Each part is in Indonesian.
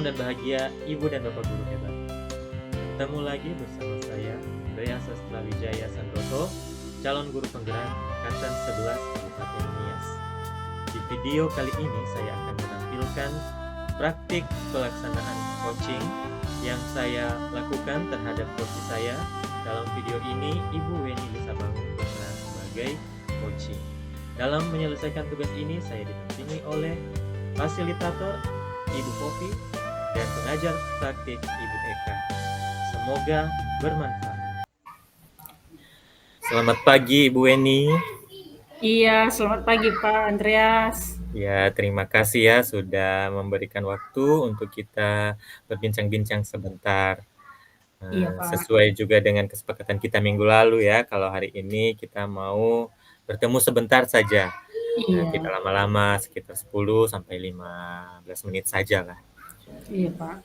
dan bahagia Ibu dan Bapak Guru hebat. Ketemu lagi bersama saya, Andrea Sastra Wijaya Santoso, calon guru penggerak Angkatan 11 Kabupaten Nias. Di video kali ini saya akan menampilkan praktik pelaksanaan coaching yang saya lakukan terhadap coach saya. Dalam video ini, Ibu Weni Lisabangun berperan sebagai coaching. Dalam menyelesaikan tugas ini, saya didampingi oleh fasilitator Ibu Popi dan pengajar praktik Ibu Eka. Semoga bermanfaat. Selamat pagi Ibu Weni. Iya, selamat pagi Pak Andreas. Ya, terima kasih ya sudah memberikan waktu untuk kita berbincang-bincang sebentar. Iya Pak. Sesuai juga dengan kesepakatan kita minggu lalu ya, kalau hari ini kita mau bertemu sebentar saja. Iya. Tidak lama-lama, sekitar 10 sampai 15 menit saja lah. Iya Pak.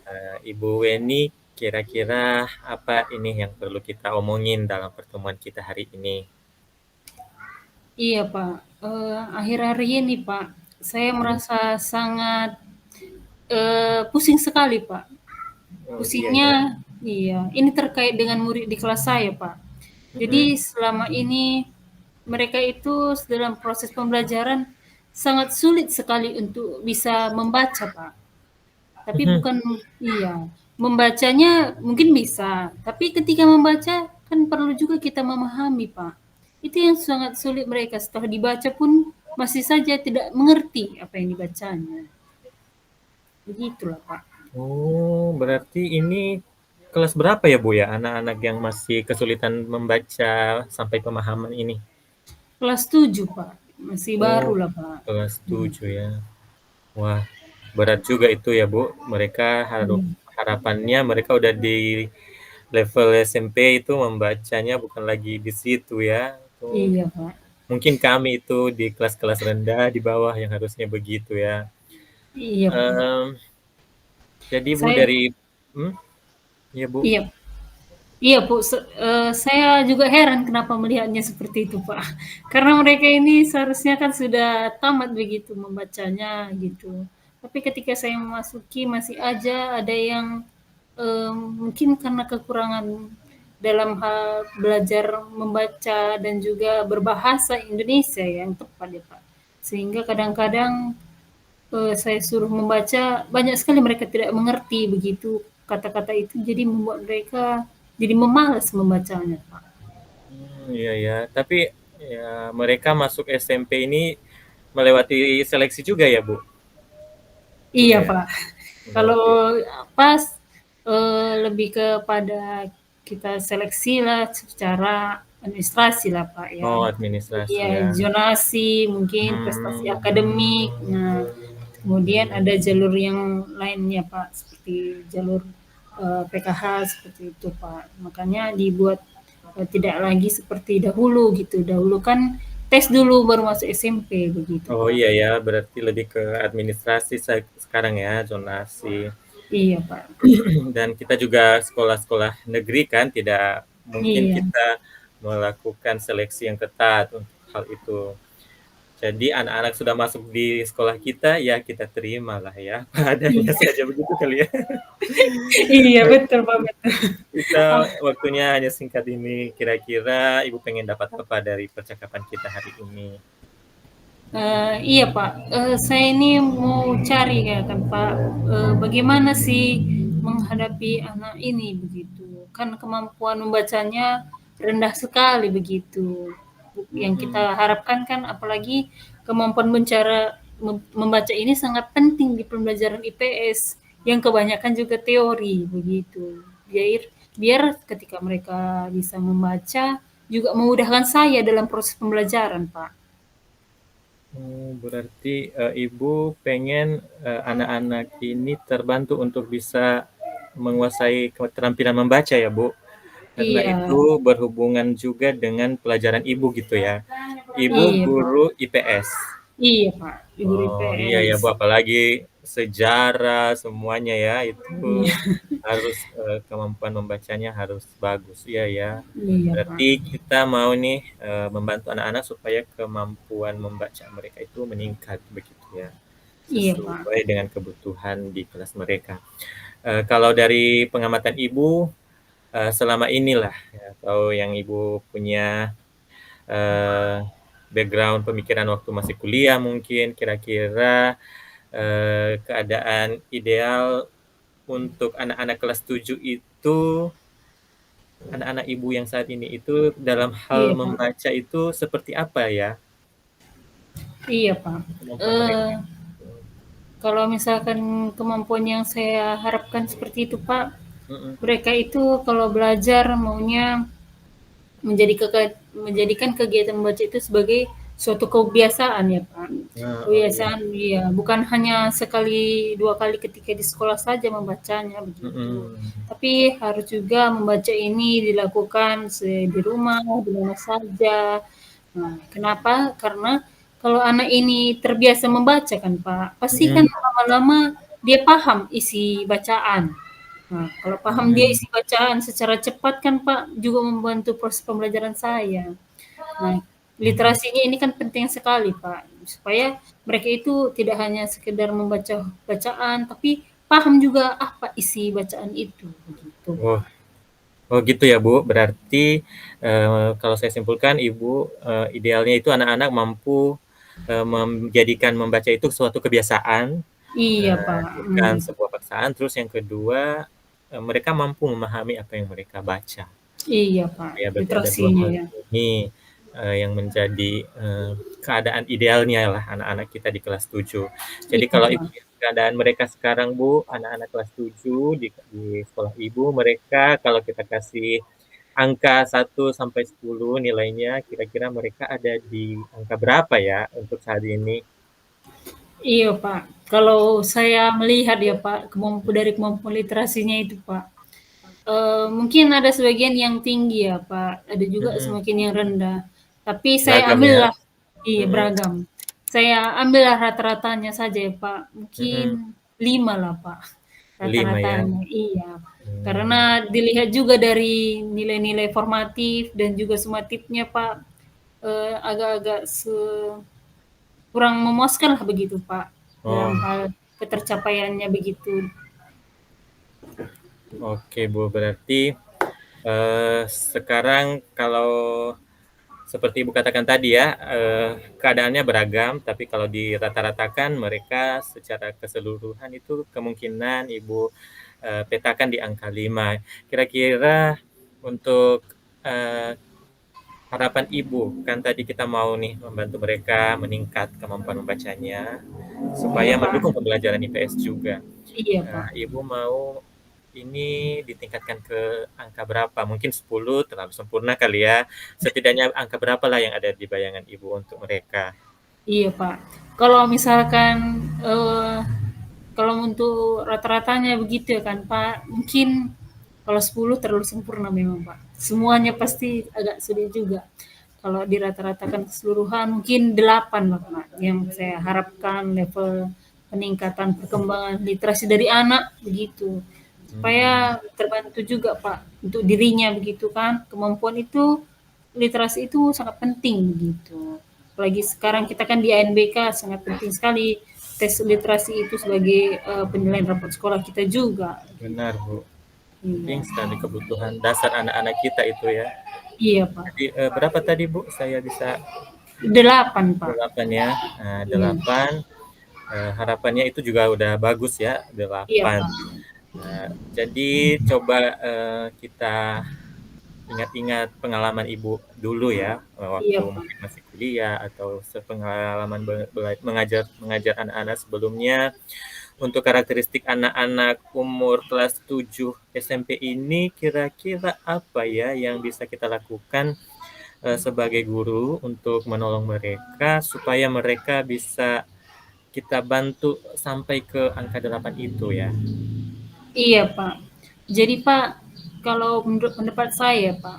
Ibu Weni, kira-kira apa ini yang perlu kita omongin dalam pertemuan kita hari ini? Iya Pak. Akhir-akhir ini Pak, saya merasa sangat pusing sekali Pak. Pusingnya, iya. Ini terkait dengan murid di kelas saya Pak. Jadi selama ini mereka itu dalam proses pembelajaran sangat sulit sekali untuk bisa membaca Pak. Tapi bukan, iya. Membacanya mungkin bisa, tapi ketika membaca kan perlu juga kita memahami, Pak. Itu yang sangat sulit mereka, setelah dibaca pun masih saja tidak mengerti apa yang dibacanya. Begitulah, Pak. Oh, berarti ini kelas berapa ya Bu ya, anak-anak yang masih kesulitan membaca sampai pemahaman ini? Kelas 7, Pak. Masih baru lah, Pak. Kelas 7 ya. Wah, berat juga itu ya Bu. Mereka harapannya mereka udah di level SMP itu membacanya bukan lagi di situ ya. Iya, Pak. Mungkin kami itu di kelas-kelas rendah di bawah yang harusnya begitu ya. Iya, Pak. Jadi Bu Saya, dari ya Bu. iya, iya, Bu. Saya juga heran kenapa melihatnya seperti itu, Pak. Karena mereka ini seharusnya kan sudah tamat begitu membacanya gitu. Tapi ketika saya memasuki masih aja ada yang mungkin karena kekurangan dalam hal belajar membaca dan juga berbahasa Indonesia yang tepat ya, Pak. Sehingga kadang-kadang saya suruh membaca, banyak sekali mereka tidak mengerti begitu kata-kata itu, jadi membuat mereka jadi memalas membacanya, Pak. Iya ya, tapi ya mereka masuk SMP ini melewati seleksi juga ya, Bu? Iya, Enggak ya? Pak. Kalau Melewati. pas lebih kepada kita seleksi lah secara administrasi lah, Pak ya. Oh, administrasi Ya, ya. zonasi, mungkin prestasi akademik. Nah, kemudian ada jalur yang lainnya, Pak, seperti jalur PKH seperti itu, Pak. Makanya dibuat tidak lagi seperti dahulu gitu. Dahulu kan tes dulu baru masuk SMP begitu, Oh Pak. iya ya, berarti lebih ke administrasi sekarang ya, zonasi. Iya, Pak. Dan kita juga sekolah-sekolah negeri kan tidak mungkin Iya. kita melakukan seleksi yang ketat untuk hal itu. Jadi anak-anak sudah masuk di sekolah kita, ya kita terima lah ya. Adanya Iya. saja begitu kali ya. Iya, betul, Pak, betul. Kita waktunya hanya singkat ini. Kira-kira Ibu pengen dapat apa dari percakapan kita hari ini? Iya Pak, saya ini mau cari ya kan Pak, bagaimana sih menghadapi anak ini begitu. Kan kemampuan membacanya rendah sekali begitu. Yang kita harapkan kan apalagi kemampuan membaca ini sangat penting di pembelajaran IPS yang kebanyakan juga teori begitu. Biar ketika mereka bisa membaca juga memudahkan saya dalam proses pembelajaran Pak. Berarti Ibu pengen anak-anak ini terbantu untuk bisa menguasai keterampilan membaca ya, Bu? Karena Iya, itu berhubungan juga dengan pelajaran Ibu gitu ya. Ibu iya Pak. guru IPS. Iya Pak, di guru Oh iya ya IPS. Bu, apalagi sejarah semuanya ya itu Iya, harus kemampuan membacanya harus bagus. Iya ya. iya Pak. Berarti kita mau nih membantu anak-anak supaya kemampuan membaca mereka itu meningkat begitu ya. Iya, Pak. sesuai dengan kebutuhan di kelas mereka. Kalau dari pengamatan Ibu, selama inilah ya, atau yang Ibu punya, eee, background pemikiran waktu masih kuliah mungkin, kira-kira, keadaan ideal untuk anak-anak kelas 7 itu, anak-anak Ibu yang saat ini itu dalam hal Iya, Pak. membaca itu seperti apa ya Iya, Pak. kemampuan mereka? Eee, Kalau misalkan kemampuan yang saya harapkan seperti itu, Pak, Mhm. mereka itu kalau belajar maunya menjadikan kegiatan membaca itu sebagai suatu kebiasaan ya, Pak. Oh iya. Kebiasaan iya, bukan hanya sekali, 2 kali ketika di sekolah saja membacanya, begitu. Mhm. Tapi harus juga membaca ini dilakukan di rumah, di mana saja. Nah, kenapa? Karena kalau anak ini terbiasa membaca kan, Pak, pasti kan Mhm. lama-lama dia paham isi bacaan. Nah, kalau paham dia Mhm. isi bacaan secara cepat kan, Pak, juga membantu proses pembelajaran saya. Nah, Mhm. literasinya ini kan penting sekali, Pak, supaya mereka itu tidak hanya sekedar membaca bacaan, tapi paham juga apa isi bacaan itu, begitu, Oh Pak. oh gitu ya, Bu. Berarti, kalau saya simpulkan Ibu, idealnya itu anak-anak mampu, menjadikan membaca itu suatu kebiasaan, Iya, Pak, bukan sebuah paksaan. Terus yang kedua, mereka mampu memahami apa yang mereka baca. iya, Pak, Ya berarti ada 2 literasinya hal ya. ini, yang menjadi, keadaan idealnya lah anak-anak kita di kelas 7. Jadi Iya, kalau Ibu Pak. lihat keadaan mereka sekarang, Bu, anak-anak kelas 7 di sekolah Ibu, mereka kalau kita kasih angka 1 sampai 10 nilainya, kira-kira mereka ada di angka berapa ya untuk saat ini? Iya, Pak. Kalau saya melihat ya, Pak, dari kemampuan literasinya itu, Pak, mungkin ada sebagian yang tinggi ya, Pak, ada juga Mhm, semakin yang rendah. Tapi saya beragam ya? ambillah iya, Mhm, beragam. Saya ambillah rata-ratanya saja ya, Pak, mhm, mungkin 5 lah, Pak, 5 ya? rata-ratanya, iya. Mmm, Karena dilihat juga dari nilai-nilai formatif dan juga sumatifnya, Pak, agak-agak kurang memuaskan lah begitu, Pak, dalam oh, hal ketercapaiannya begitu. oke Bu, berarti, sekarang kalau seperti Ibu katakan tadi ya, keadaannya beragam, tapi kalau dirata-ratakan mereka secara keseluruhan itu kemungkinan Ibu, petakan di angka 5. Kira-kira untuk, eee, harapan Ibu, kan tadi kita mau nih membantu mereka meningkat kemampuan membacanya, Iya, supaya mendukung Pak. pembelajaran IPS juga. Iya, Pak. Ibu mau ini ditingkatkan ke angka berapa? Mungkin 10 terlalu sempurna kali ya. Setidaknya angka berapa lah yang ada di bayangan Ibu untuk mereka? Iya, Pak. Kalau misalkan, eee, kalau untuk rata-ratanya begitu ya kan, Pak, mungkin kalau 10 terlalu sempurna memang, Pak. Semuanya pasti agak sulit juga. Kalau dirata-ratakan keseluruhan mungkin 8 lah, Pak, yang saya harapkan level peningkatan perkembangan literasi dari anak, begitu. Mmm, Supaya terbantu juga, Pak, untuk dirinya begitu kan. Kemampuan itu, literasi itu sangat penting begitu. Apalagi sekarang kita kan di ANBK sangat penting sekali tes literasi itu sebagai penilaian rapot sekolah kita juga. benar, Bu. Iya, Penting sekali kebutuhan dasar anak-anak kita itu ya. iya, Pak. Jadi, berapa tadi, Bu? Saya bisa 8, Pak. 8 ya. Nah, Iya, 8, harapannya itu juga udah bagus ya, iya, 8. Pak. Jadi coba, kita ingat-ingat pengalaman Ibu dulu ya, waktu Iya, Pak. mungkin masih kuliah atau sepengalaman mengajar mengajar anak-anak sebelumnya. Untuk karakteristik anak-anak umur kelas 7 SMP ini kira-kira apa ya yang bisa kita lakukan, sebagai guru untuk menolong mereka supaya mereka bisa kita bantu sampai ke angka 8 itu ya? Iya, Pak. Jadi, Pak, kalau menurut pendapat saya, Pak,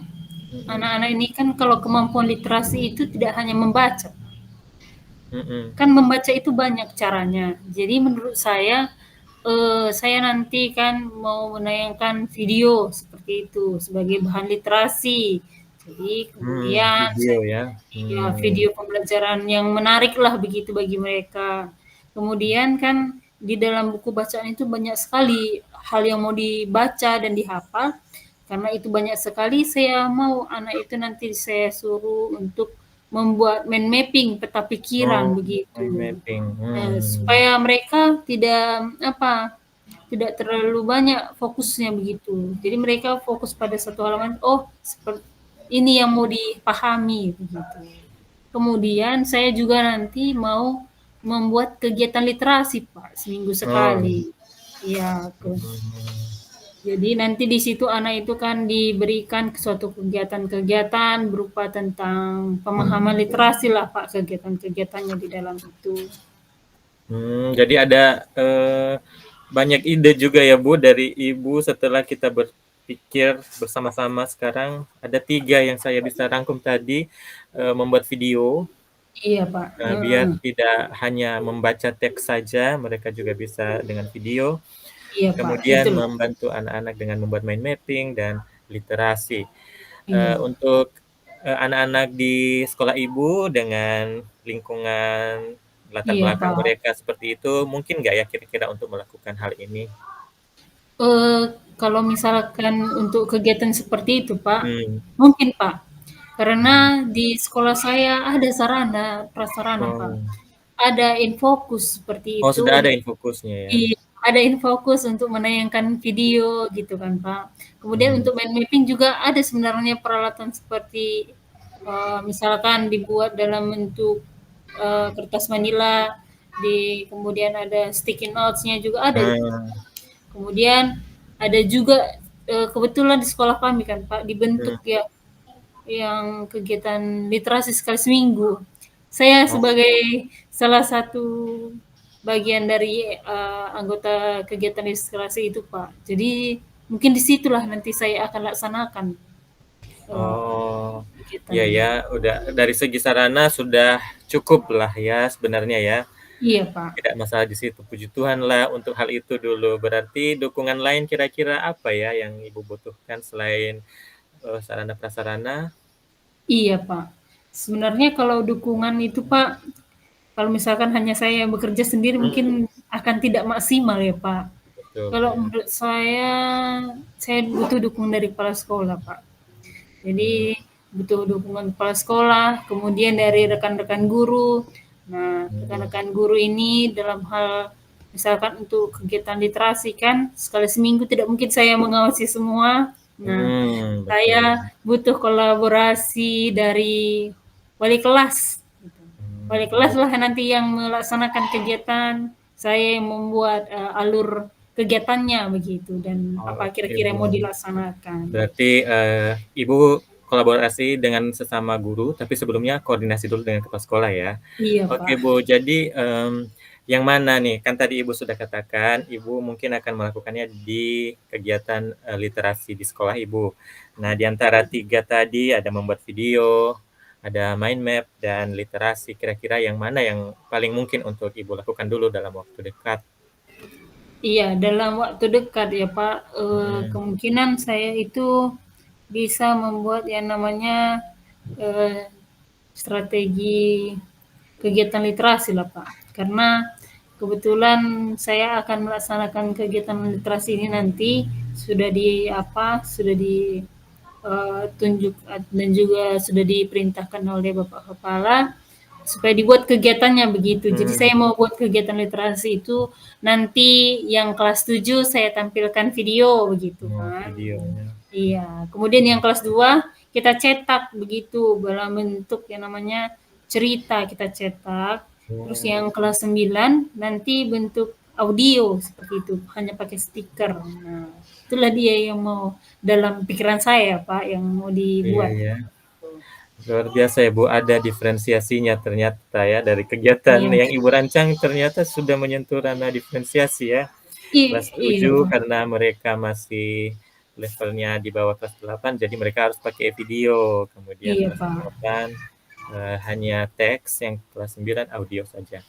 Mhm, anak-anak ini kan kalau kemampuan literasi itu tidak hanya membaca, mhm, kan membaca itu banyak caranya. Jadi menurut saya nanti kan mau menayangkan video seperti itu sebagai bahan literasi. Jadi kemudian video ya? ya video pembelajaran yang menarik lah begitu bagi mereka. Kemudian kan di dalam buku bacaan itu banyak sekali hal yang mau dibaca dan dihafal. Karena itu banyak sekali, saya mau anak itu nanti saya suruh untuk membuat mind mapping, peta pikiran Oh, mind begitu. mapping. Supaya mereka tidak apa, tidak terlalu banyak fokusnya begitu. Jadi mereka fokus pada satu halaman, oh seperti ini yang mau dipahami begitu. Kemudian saya juga nanti mau membuat kegiatan literasi Pak, seminggu Oh. sekali. Iya, Hmm. jadi nanti di situ anak itu kan diberikan suatu kegiatan-kegiatan berupa tentang pemahaman literasi lah Pak, kegiatan-kegiatannya di dalam itu. Jadi ada banyak ide juga ya Bu dari Ibu setelah kita berpikir bersama-sama sekarang ada 3 yang saya bisa rangkum tadi, membuat video, Iya Pak, biar tidak hanya membaca teks saja, mereka juga bisa dengan video, iya Pak, kemudian betul. membantu anak-anak dengan membuat mind mapping dan literasi. Iya, Untuk, anak-anak di sekolah Ibu dengan lingkungan latar iya belakang Pak. mereka seperti itu, mungkin nggak ya kira-kira untuk melakukan hal ini? Eee, Kalau misalkan untuk kegiatan seperti itu, Pak, Hmm. mungkin, Pak. Karena di sekolah saya ada sarana prasarana, Pak. Oh. Ada Infokus seperti Oh, itu sudah ada untuk infokusnya ya? iya, ada Infokus untuk menayangkan video gitu kan, Pak. Kemudian Hmm. untuk mind mapping juga ada sebenarnya peralatan seperti, misalkan dibuat dalam bentuk, kertas manila, kemudian ada sticky notes-nya juga ada gitu. Ah. Kemudian ada juga, kebetulan di sekolah kami kan Pak, Hmm. dibentuk ya yang kegiatan literasi sekali seminggu. Saya Oh. sebagai salah satu bagian dari, anggota kegiatan literasi itu, Pak. Jadi mungkin di situlah nanti saya akan laksanakan, Oh, iya kegiatannya. ya, udah dari segi sarana sudah cukup lah ya sebenarnya ya. Iya, Pak. Tidak masalah di situ, puji Tuhan lah untuk hal itu dulu. Berarti dukungan lain kira-kira apa ya yang Ibu butuhkan selain, sarana prasarana? Iya, Pak. Sebenarnya kalau dukungan itu, Pak, kalau misalkan hanya saya yang bekerja sendiri mungkin Mhm. akan tidak maksimal ya, Pak. Betul Kalau ya. menurut saya butuh dukungan dari kepala sekolah, Pak. Mmm. Jadi butuh dukungan kepala sekolah, kemudian dari rekan-rekan guru. Nah, Mhm. rekan-rekan guru ini dalam hal misalkan untuk kegiatan literasi kan sekali seminggu tidak mungkin saya mengawasi semua. Nah, Betul. saya butuh kolaborasi dari wali kelas, gitu. Wali kelas Iya. lah nanti yang melaksanakan kegiatan, saya yang membuat, alur kegiatannya begitu dan apa Oke, kira-kira yang mau Bu. dilaksanakan. Berarti, Ibu kolaborasi dengan sesama guru, tapi sebelumnya koordinasi dulu dengan kepala sekolah ya? Iya, Oke, Pak. Bu. Jadi, yang mana nih, kan tadi Ibu sudah katakan Ibu mungkin akan melakukannya di kegiatan, literasi di sekolah Ibu. Nah, di antara 3 tadi ada membuat video, ada mind map, dan literasi. Kira-kira yang mana yang paling mungkin untuk Ibu lakukan dulu dalam waktu dekat? Iya, dalam waktu dekat ya, Pak, Mhm. kemungkinan saya itu bisa membuat yang namanya, eee, strategi kegiatan literasi lah, Pak. Karena kebetulan saya akan melaksanakan kegiatan literasi ini nanti sudah di apa, sudah di, tunjuk dan juga sudah diperintahkan oleh Bapak Kepala supaya dibuat kegiatannya begitu. Jadi Mmm. saya mau buat kegiatan literasi itu nanti yang kelas 7 saya tampilkan video begitu Oh, kan. videonya. Iya, kemudian yang kelas 2 kita cetak begitu dalam bentuk yang namanya cerita kita cetak. Terus Oh. yang kelas 9 nanti bentuk audio seperti itu, hanya pakai stiker. Nah, itulah dia yang mau dalam pikiran saya, Pak, yang mau Iya dibuat. ya. Luar biasa ya Bu, ada diferensiasinya ternyata ya, dari kegiatan Iya, yang Ibu rancang ternyata sudah menyentuh ranah diferensiasi ya. Kelas iya, 7 Pak. karena mereka masih levelnya di bawah kelas 8, jadi mereka harus pakai video. Kemudian Iya, kelas Pak. 8, hanya teks, yang kelas 9 audio saja.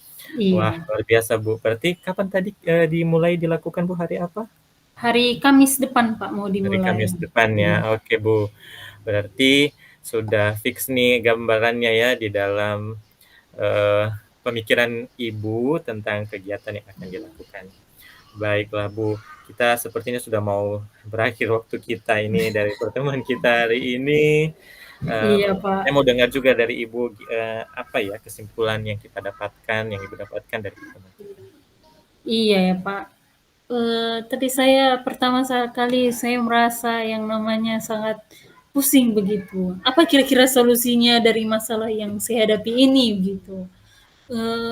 Wah, Iya. luar biasa Bu. Berarti kapan tadi, dimulai dilakukan Bu, hari apa? Hari Kamis depan, Pak, mau Hari dimulai. Kamis depan ya. Iya. Oke Bu, berarti sudah fix nih gambarannya ya di dalam, eee pemikiran Ibu tentang kegiatan yang akan dilakukan. Baiklah Bu, kita sepertinya sudah mau berakhir waktu kita ini dari pertemuan kita hari ini. Iya, Saya Pak. mau dengar juga dari Ibu, apa ya kesimpulan yang kita dapatkan, yang Ibu dapatkan dari pertemuan kita. Iya ya, Pak. Tadi saya pertama kali saya merasa yang namanya sangat pusing begitu. Apa kira-kira solusinya dari masalah yang saya hadapi ini gitu?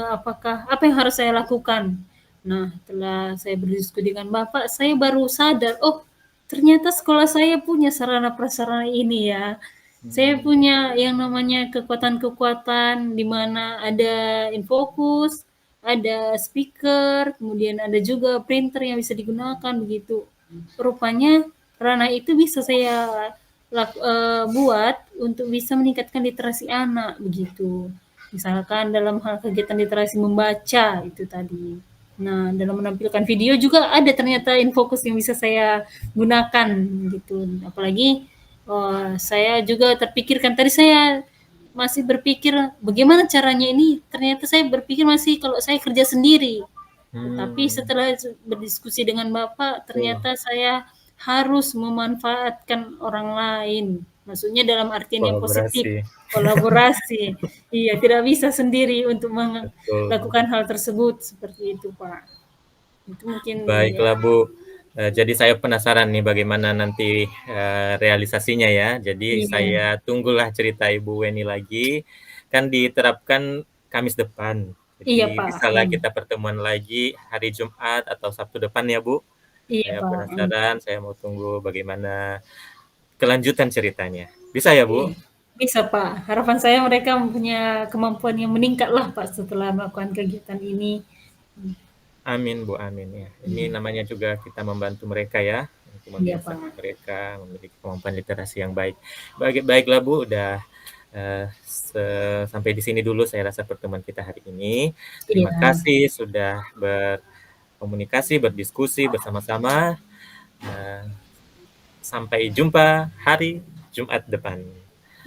Apakah apa yang harus saya lakukan? Nah, setelah saya berdiskusi dengan Bapak, saya baru sadar, oh ternyata sekolah saya punya sarana prasarana ini ya. Saya Hmm, punya yang namanya kekuatan-kekuatan di mana ada infocus, ada speaker, kemudian ada juga printer yang bisa digunakan begitu. Rupanya ranah itu bisa saya buat untuk bisa meningkatkan literasi anak begitu. Misalkan dalam hal kegiatan literasi membaca itu tadi. Nah, dalam menampilkan video juga ada ternyata infocus yang bisa saya gunakan gitu. Apalagi saya juga terpikirkan tadi saya masih berpikir bagaimana caranya ini, ternyata saya berpikir masih kalau saya kerja sendiri. Tetapi hmm, setelah berdiskusi dengan Bapak, betul. ternyata saya harus memanfaatkan orang lain. Maksudnya dalam artian yang positif, Kolaborasi, kolaborasi. Iya, tidak bisa sendiri untuk betul. melakukan hal tersebut, seperti itu, Pak. Itu mungkin ya. Baiklah Bu, jadi saya penasaran nih bagaimana nanti, realisasinya ya. Jadi Iya, saya tunggulah cerita Ibu Weni lagi, kan diterapkan Kamis depan. iya, Jadi Pak. bisalah kita pertemuan lagi hari Jumat atau Sabtu depan ya Bu. Iya, Saya Pak. penasaran, saya mau tunggu bagaimana kelanjutan ceritanya. Bisa ya Bu? Iya. Bisa, Pak. Harapan saya mereka mempunyai kemampuan yang meningkat lah, Pak, setelah melakukan kegiatan ini. Amin Bu, amin ya. Ini Iya, namanya juga kita membantu mereka ya, untuk iya, membiasakan Pak. mereka memiliki kemampuan literasi yang baik. Baiklah Bu, udah sampai di sini dulu saya rasa pertemuan kita hari ini. Terima Iya. kasih sudah berkomunikasi, berdiskusi bersama-sama. Eh, Sampai jumpa hari Jumat depan.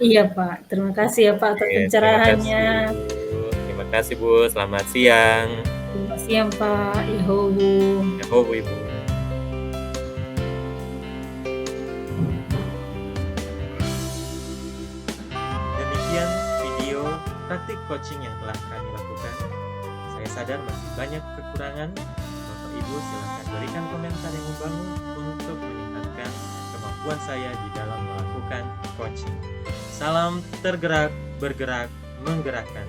Iya, Pak. Terima kasih ya, Pak, atas Oke, terima pencerahannya. kasih. Terima kasih Bu, selamat siang. Selamat siang, Pak. Ihowu. Ya, Ibu. Demikian video praktik coaching yang telah kami lakukan. Saya sadar masih banyak kekurangan. Bapak Ibu silakan berikan komentar yang membangun untuk meningkatkan kemampuan saya di dalam melakukan coaching. Salam tergerak, bergerak, menggerakkan.